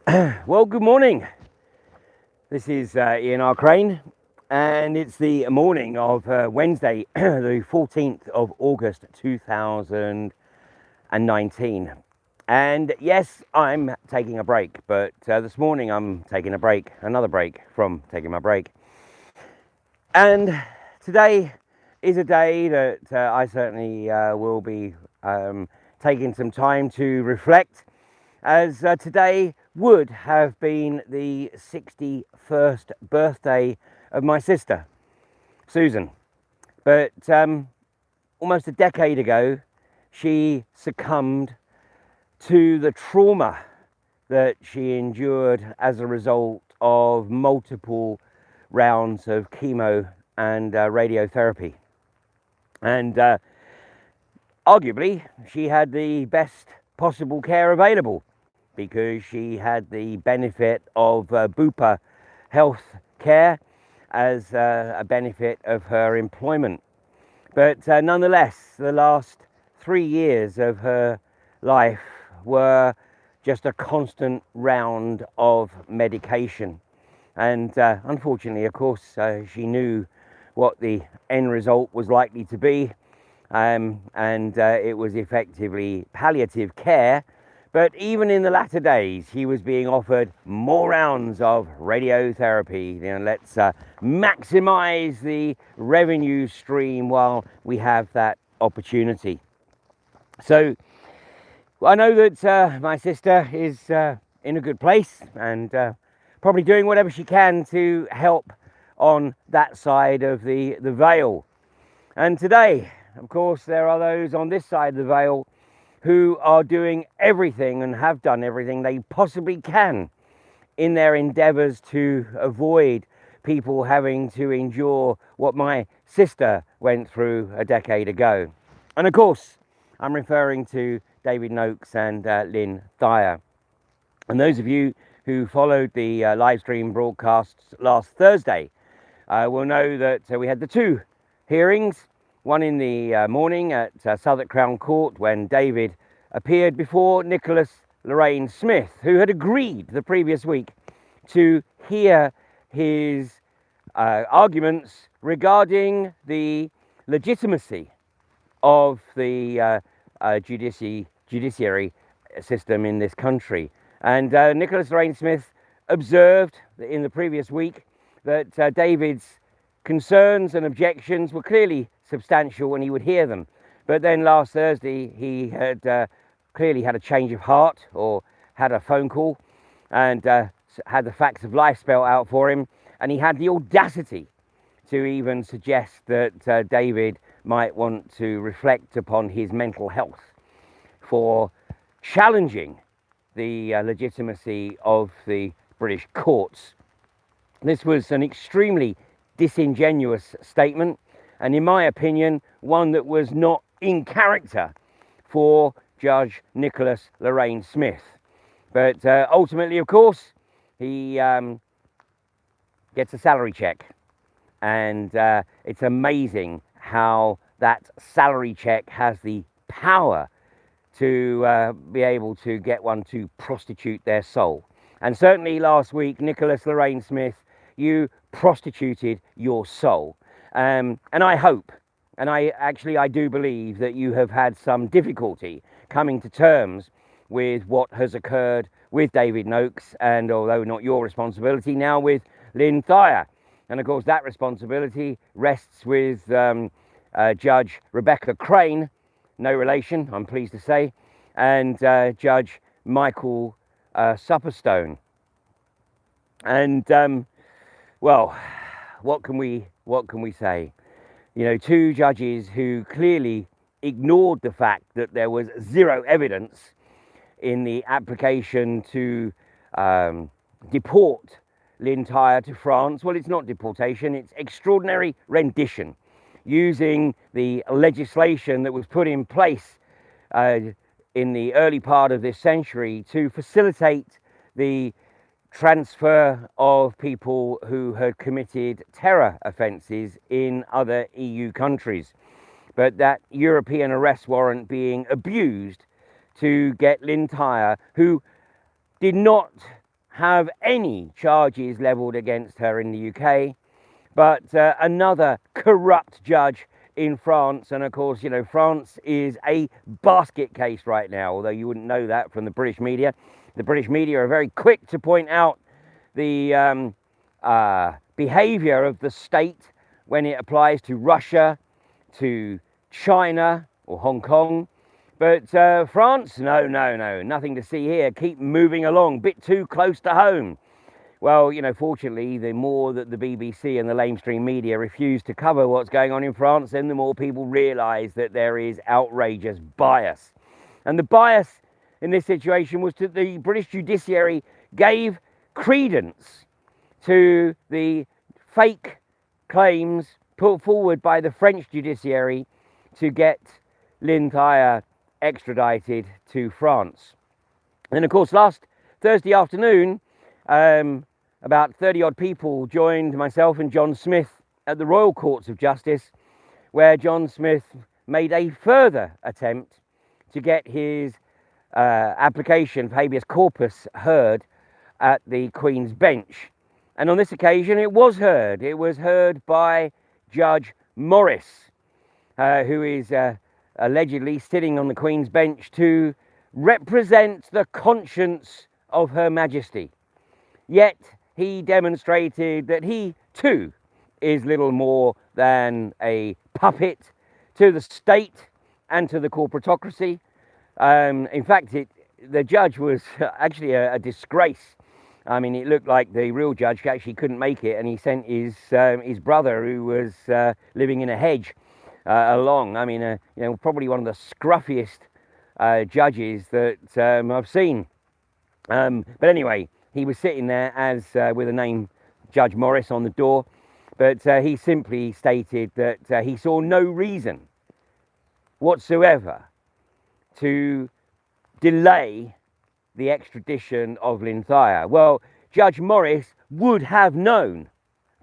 Well, good morning. This is Ian R. Crane, and it's the morning of Wednesday, the 14th of August 2019. And yes, I'm taking a break, but this morning I'm taking a break, another break from taking my break. And today is a day that I certainly will be taking some time to reflect, as today would have been the 61st birthday of my sister, Susan. But almost a decade ago, she succumbed to the trauma that she endured as a result of multiple rounds of chemo and radiotherapy. And arguably, she had the best possible care available, because she had the benefit of Bupa health care as a benefit of her employment. But nonetheless, the last 3 years of her life were just a constant round of medication. And unfortunately, of course, she knew what the end result was likely to be. And it was effectively palliative care. But even in the latter days, he was being offered more rounds of radiotherapy. Let's maximize the revenue stream while we have that opportunity. So I know that my sister is in a good place, and probably doing whatever she can to help on that side of the veil. And today, of course, there are those on this side of the veil who are doing everything and have done everything they possibly can in their endeavors to avoid people having to endure what my sister went through a decade ago. And of course, I'm referring to David Noakes and Lynn Thayer. And those of you who followed the live stream broadcasts last Thursday will know that we had the two hearings. One in the morning at Southwark Crown Court, when David appeared before Nicholas Lorraine Smith, who had agreed the previous week to hear his arguments regarding the legitimacy of the judiciary system in this country. And Nicholas Lorraine Smith observed in the previous week that David's concerns and objections were clearly substantial and he would hear them. But then last Thursday he had clearly had a change of heart, or had a phone call and had the facts of life spelled out for him, and he had the audacity to even suggest that David might want to reflect upon his mental health for challenging the legitimacy of the British courts. This was an extremely disingenuous statement, and in my opinion, one that was not in character for Judge Nicholas Lorraine Smith. But ultimately, of course, he gets a salary check, and it's amazing how that salary check has the power to be able to get one to prostitute their soul. And certainly last week, Nicholas Lorraine Smith, you prostituted your soul. And I hope, and I do believe, that you have had some difficulty coming to terms with what has occurred with David Noakes, and although not your responsibility, now with Lynn Thayer. And of course, that responsibility rests with Judge Rebecca Crane, no relation, I'm pleased to say, and Judge Michael Supperstone. And well, what can we say? You know, two judges who clearly ignored the fact that there was zero evidence in the application to deport Lynn Thayer to France. Well, it's not deportation, it's extraordinary rendition, using the legislation that was put in place in the early part of this century to facilitate the transfer of people who had committed terror offences in other EU countries. But that European arrest warrant being abused to get Lynn Thayer, who did not have any charges levelled against her in the UK, but another corrupt judge in France. And of course, you know, France is a basket case right now, although you wouldn't know that from the British media. The British media are very quick to point out the behaviour of the state when it applies to Russia, to China or Hong Kong. But France, no, nothing to see here. Keep moving along, bit too close to home. Well, you know, fortunately, the more that the BBC and the lamestream media refuse to cover what's going on in France, then the more people realise that there is outrageous bias. And the bias in this situation was that the British judiciary gave credence to the fake claims put forward by the French judiciary to get Lynn Thayer extradited to France. And of course, last Thursday afternoon, about 30 odd people joined myself and John Smith at the Royal Courts of Justice, where John Smith made a further attempt to get his application for habeas corpus heard at the Queen's Bench. And on this occasion, it was heard. It was heard by Judge Morris, who is allegedly sitting on the Queen's Bench to represent the conscience of Her Majesty. Yet he demonstrated that he too is little more than a puppet to the state and to the corporatocracy. In fact, the judge was actually a disgrace. I mean, it looked like the real judge actually couldn't make it, and he sent his brother, who was living in a hedge, along. I mean, you know, probably one of the scruffiest judges that I've seen. But anyway, he was sitting there as with the name Judge Morris on the door, but he simply stated that he saw no reason whatsoever to delay the extradition of Lynn Thayer. Well, Judge Morris would have known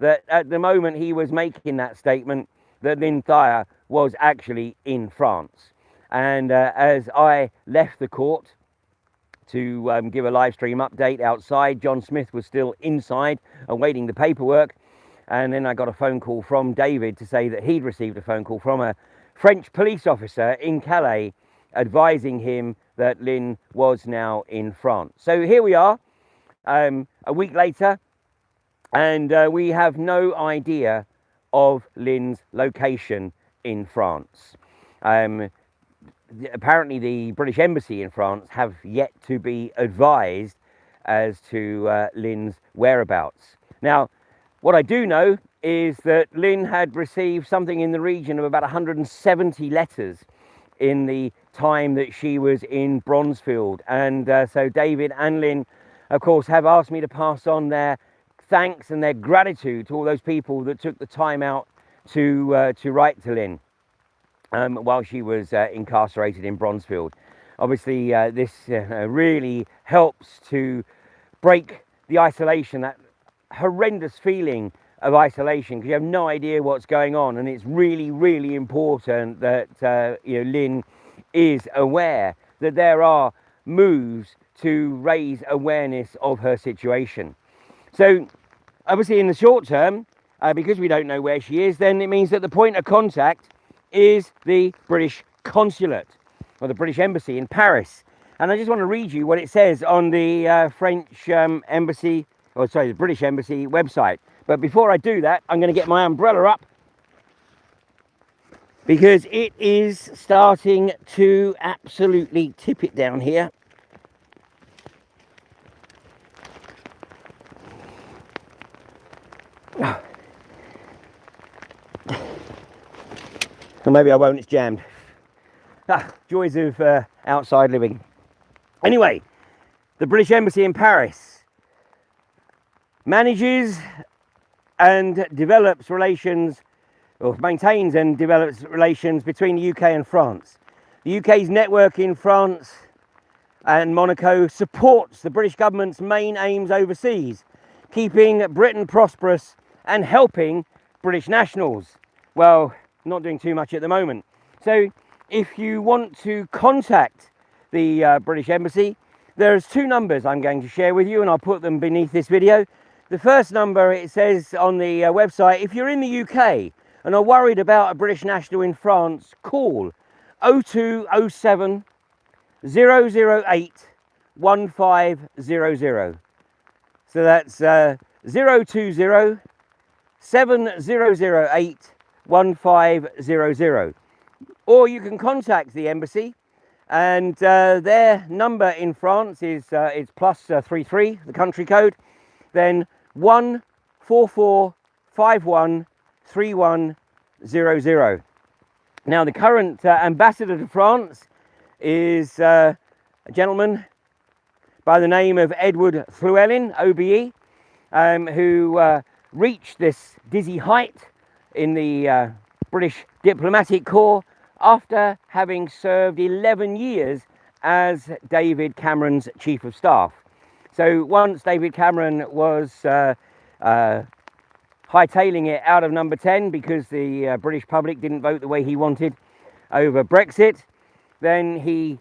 that at the moment he was making that statement that Lynn Thayer was actually in France. And as I left the court to give a live stream update outside, John Smith was still inside awaiting the paperwork. And then I got a phone call from David to say that he'd received a phone call from a French police officer in Calais advising him that Lynn was now in France. So here we are, a week later, and we have no idea of Lynn's location in France. Apparently the British Embassy in France have yet to be advised as to Lynn's whereabouts. Now, what I do know is that Lynn had received something in the region of about 170 letters in the time that she was in Bronzefield. And so David and Lynn, of course, have asked me to pass on their thanks and their gratitude to all those people that took the time out to write to Lynn while she was incarcerated in Bronzefield. Obviously, this really helps to break the isolation, that horrendous feeling of isolation, because you have no idea what's going on, and it's really, really important that Lynn is aware that there are moves to raise awareness of her situation. So, obviously, in the short term, because we don't know where she is, then it means that the point of contact is the British consulate or the British Embassy in Paris. And I just want to read you what it says on the British Embassy website. But before I do that, I'm going to get my umbrella up, because it is starting to absolutely tip it down here. Or maybe I won't, it's jammed. Joys of outside living. Anyway, the British Embassy in Paris manages and develops relations, or maintains and develops relations between the UK and France. The UK's network in France and Monaco supports the British government's main aims overseas, keeping Britain prosperous and helping British nationals. Well, not doing too much at the moment. So if you want to contact the British Embassy, There's two numbers I'm going to share with you, and I'll put them beneath this video. The first number, it says on the website, if you're in the UK and are worried about a British national in France, call 0207 008 1500. So that's 020 7008 1500. Or you can contact the embassy, and their number in France is it's +33, the country code, then 144513100. Now the current ambassador to France is a gentleman by the name of Edward Llewellyn, OBE, who reached this dizzy height in the British diplomatic corps after having served 11 years as David Cameron's chief of staff. So once David Cameron was hightailing it out of number 10 because the British public didn't vote the way he wanted over Brexit, then he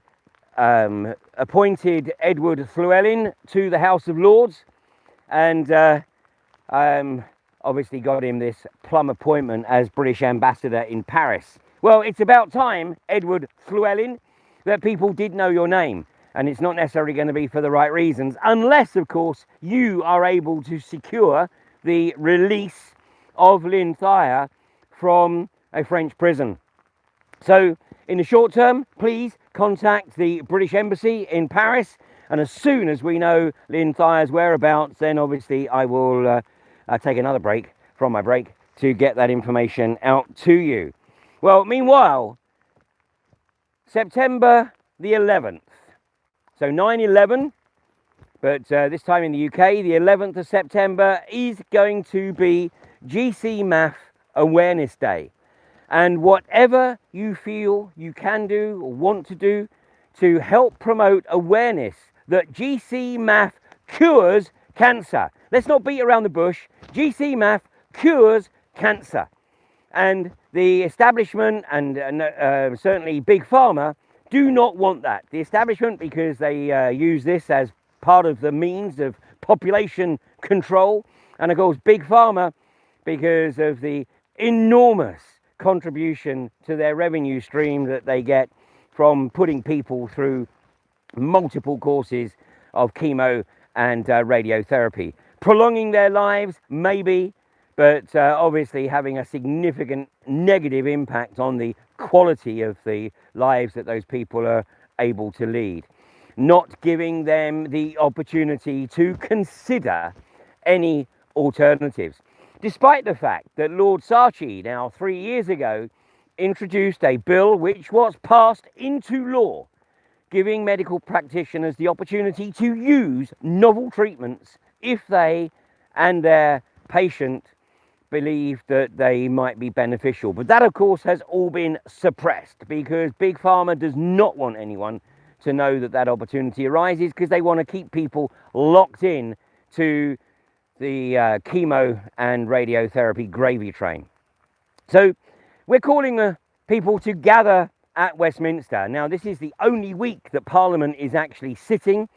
appointed Edward Llewellyn to the House of Lords, and obviously got him this plum appointment as British ambassador in Paris. Well, it's about time, Edward Llewellyn, that people did know your name, and it's not necessarily going to be for the right reasons, unless, of course, you are able to secure the release of Lynn Thayer from a French prison. So, in the short term, please contact the British Embassy in Paris, and as soon as we know Lynn Thayer's whereabouts, then obviously I will take another break from my break to get that information out to you. Well, meanwhile, September the 11th, so 9/11, but this time in the UK, the 11th of September is going to be GcMAF Awareness Day. And whatever you feel you can do or want to do to help promote awareness that GcMAF cures cancer. Let's not beat around the bush. GcMAF cures cancer. And the establishment and certainly Big Pharma do not want that. The establishment, because they use this as part of the means of population control. And of course, Big Pharma, because of the enormous contribution to their revenue stream that they get from putting people through multiple courses of chemo and radiotherapy. Prolonging their lives, maybe, but obviously having a significant negative impact on the quality of the lives that those people are able to lead. Not giving them the opportunity to consider any alternatives. Despite the fact that Lord Saatchi, now 3 years ago, introduced a bill which was passed into law, giving medical practitioners the opportunity to use novel treatments if they and their patient believe that they might be beneficial. But that, of course, has all been suppressed because Big Pharma does not want anyone to know that that opportunity arises, because they want to keep people locked in to the chemo and radiotherapy gravy train. So we're calling people to gather at Westminster. Now, this is the only week that Parliament is actually sitting,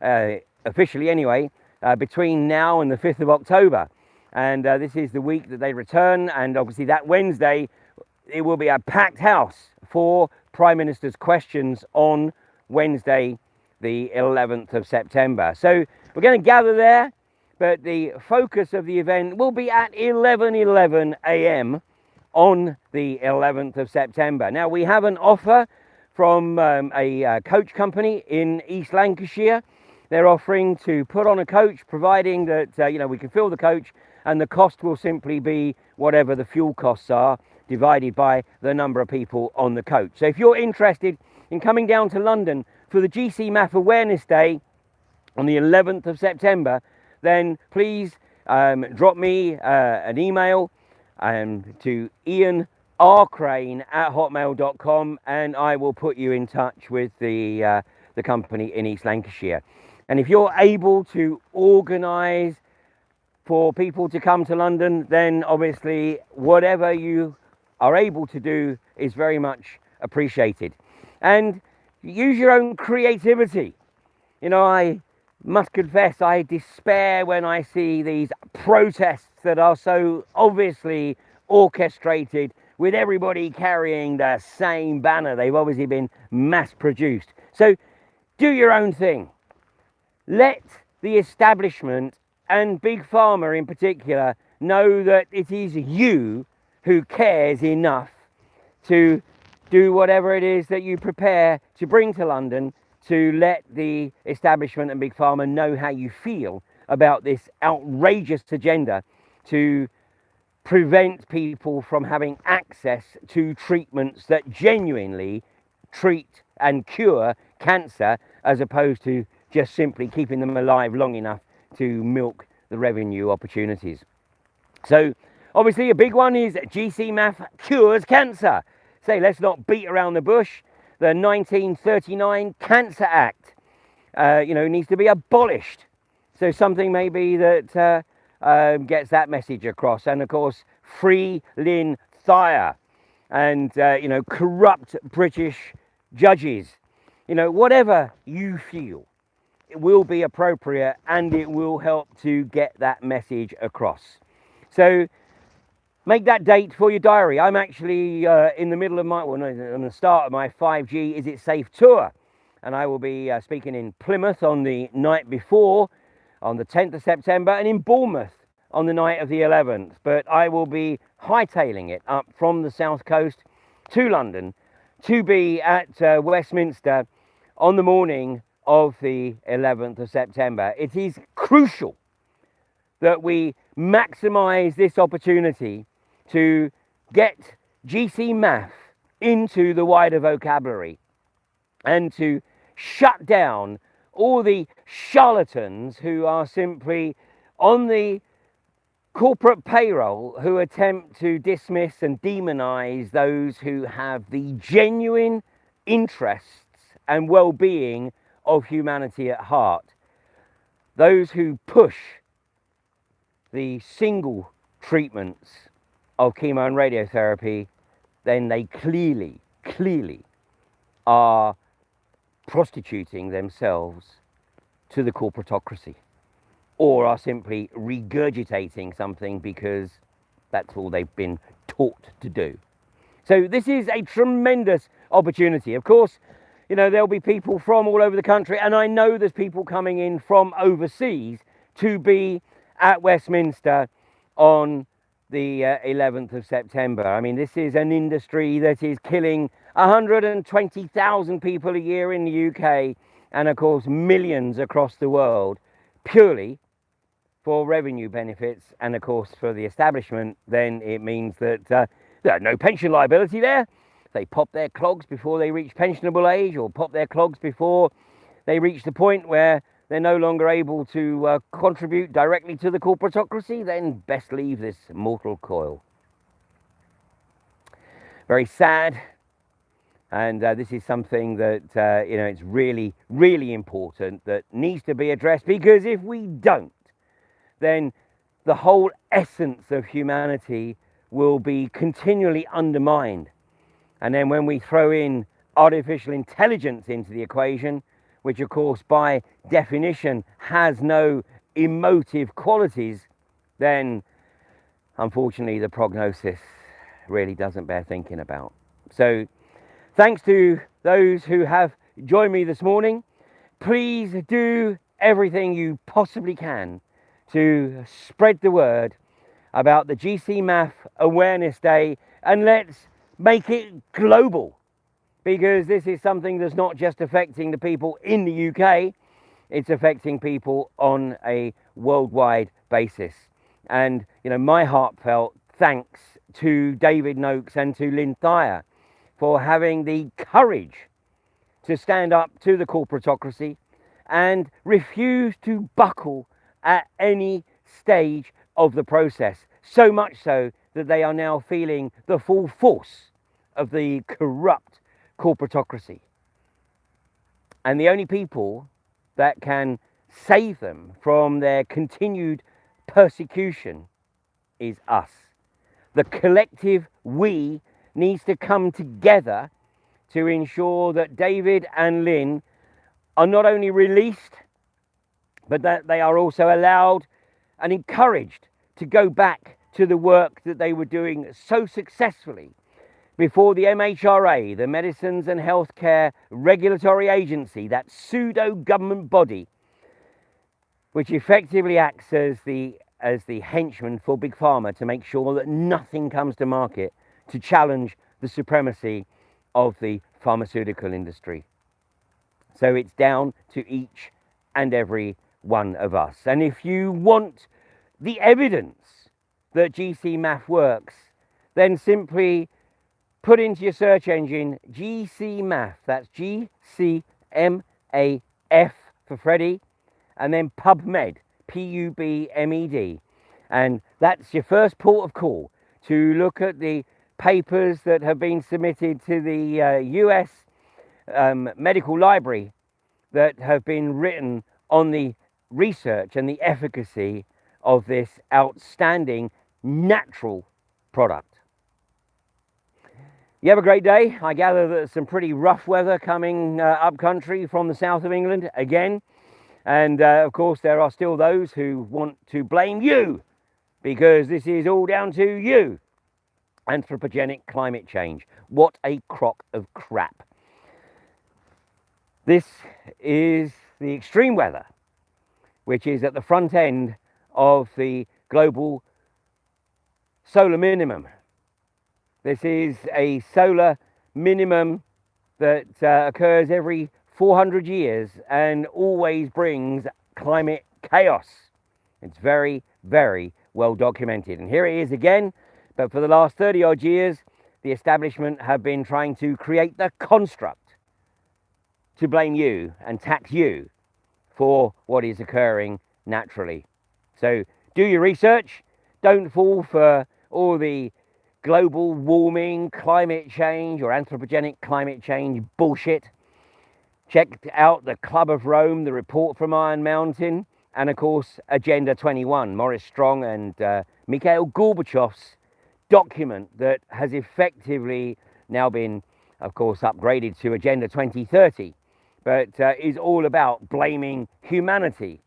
officially anyway, between now and the 5th of October. And this is the week that they return, and obviously that Wednesday it will be a packed house for Prime Minister's questions on Wednesday the 11th of September. So we're going to gather there, but the focus of the event will be at 11:11 a.m. on the 11th of September. Now, we have an offer from a coach company in East Lancashire. They're offering to put on a coach, providing that we can fill the coach, and the cost will simply be whatever the fuel costs are, divided by the number of people on the coach. So if you're interested in coming down to London for the GcMAF Awareness Day on the 11th of September, then please drop me an email to ianrcrane@hotmail.com, and I will put you in touch with the company in East Lancashire. And if you're able to organise for people to come to London, then obviously whatever you are able to do is very much appreciated. And use your own creativity. I must confess I despair when I see these protests that are so obviously orchestrated with everybody carrying the same banner. They've obviously been mass produced. So do your own thing. Let the establishment and Big Pharma in particular know that it is you who cares enough to do whatever it is that you prepare to bring to London, to let the establishment and Big Pharma know how you feel about this outrageous agenda to prevent people from having access to treatments that genuinely treat and cure cancer, as opposed to just simply keeping them alive long enough to milk the revenue opportunities. So obviously a big one is GcMAF cures cancer. Say, let's not beat around the bush. The 1939 Cancer Act, needs to be abolished. So something maybe that gets that message across. And of course, free Lynn Thayer and, corrupt British judges. Whatever you feel, it will be appropriate and it will help to get that message across. So make that date for your diary. I'm actually in the middle of on the start of my 5G Is It Safe tour. And I will be speaking in Plymouth on the night before, on the 10th of September, and in Bournemouth on the night of the 11th. But I will be hightailing it up from the south coast to London to be at Westminster on the morning of the 11th of September. It is crucial that we maximise this opportunity to get GcMAF into the wider vocabulary and to shut down all the charlatans who are simply on the corporate payroll, who attempt to dismiss and demonise those who have the genuine interests and well-being of humanity at heart. Those who push the single treatments of chemo and radiotherapy, then they clearly are prostituting themselves to the corporatocracy, or are simply regurgitating something because that's all they've been taught to do. So this is a tremendous opportunity. Of course, there'll be people from all over the country, and I know there's people coming in from overseas to be at Westminster on the 11th of September. I mean, this is an industry that is killing 120,000 people a year in the UK, and of course millions across the world, purely for revenue benefits. And of course for the establishment, then it means that there's no pension liability there. They pop their clogs before they reach pensionable age, or pop their clogs before they reach the point where they're no longer able to contribute directly to the corporatocracy, then best leave this mortal coil. Very sad. And this is something that, it's really, really important, that needs to be addressed, because if we don't, then the whole essence of humanity will be continually undermined. And then when we throw in artificial intelligence into the equation, which of course by definition has no emotive qualities, then unfortunately the prognosis really doesn't bear thinking about. So thanks to those who have joined me this morning. Please do everything you possibly can to spread the word about the GcMAF Awareness Day, and let's make it global, because this is something that's not just affecting the people in the UK, it's affecting people on a worldwide basis. And my heartfelt thanks to David Noakes and to Lynn Thayer for having the courage to stand up to the corporatocracy and refuse to buckle at any stage of the process. So much so that they are now feeling the full force of the corrupt corporatocracy. And the only people that can save them from their continued persecution is us. The collective we needs to come together to ensure that David and Lynn are not only released, but that they are also allowed and encouraged to go back to the work that they were doing so successfully before the MHRA, the Medicines and Healthcare Regulatory Agency, that pseudo-government body, which effectively acts as the henchman for Big Pharma to make sure that nothing comes to market to challenge the supremacy of the pharmaceutical industry. So it's down to each and every one of us. And if you want the evidence that GcMAF works, then simply put into your search engine GcMAF, that's GcMAF for Freddy, and then PubMed, PubMed. And that's your first port of call to look at the papers that have been submitted to the US medical library that have been written on the research and the efficacy of this outstanding natural product. You have a great day. I gather that there's some pretty rough weather coming up country from the south of England again. And of course, there are still those who want to blame you because this is all down to you. Anthropogenic climate change. What a crock of crap. This is the extreme weather, which is at the front end of the global solar minimum. This is a solar minimum that occurs every 400 years and always brings climate chaos. It's very, very well documented. And here it is again, but for the last 30 odd years, the establishment have been trying to create the construct to blame you and tax you for what is occurring naturally. So do your research. Don't fall for all the global warming, climate change or anthropogenic climate change bullshit. Check out the Club of Rome, the report from Iron Mountain, and of course Agenda 21, Maurice Strong and Mikhail Gorbachev's document that has effectively now been, of course, upgraded to Agenda 2030, but is all about blaming humanity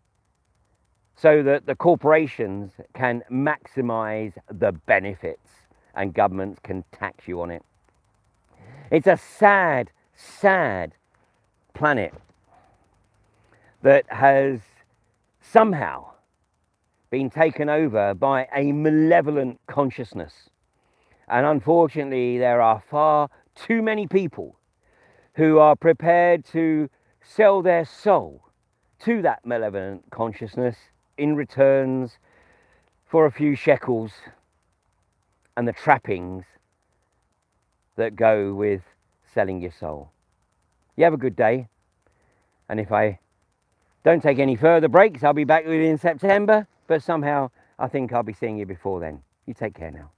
so that the corporations can maximize the benefits and governments can tax you on it. It's a sad, sad planet that has somehow been taken over by a malevolent consciousness. And unfortunately, there are far too many people who are prepared to sell their soul to that malevolent consciousness in returns for a few shekels and the trappings that go with selling your soul. You have a good day. And if I don't take any further breaks, I'll be back with you in September. But somehow I think I'll be seeing you before then. You take care now.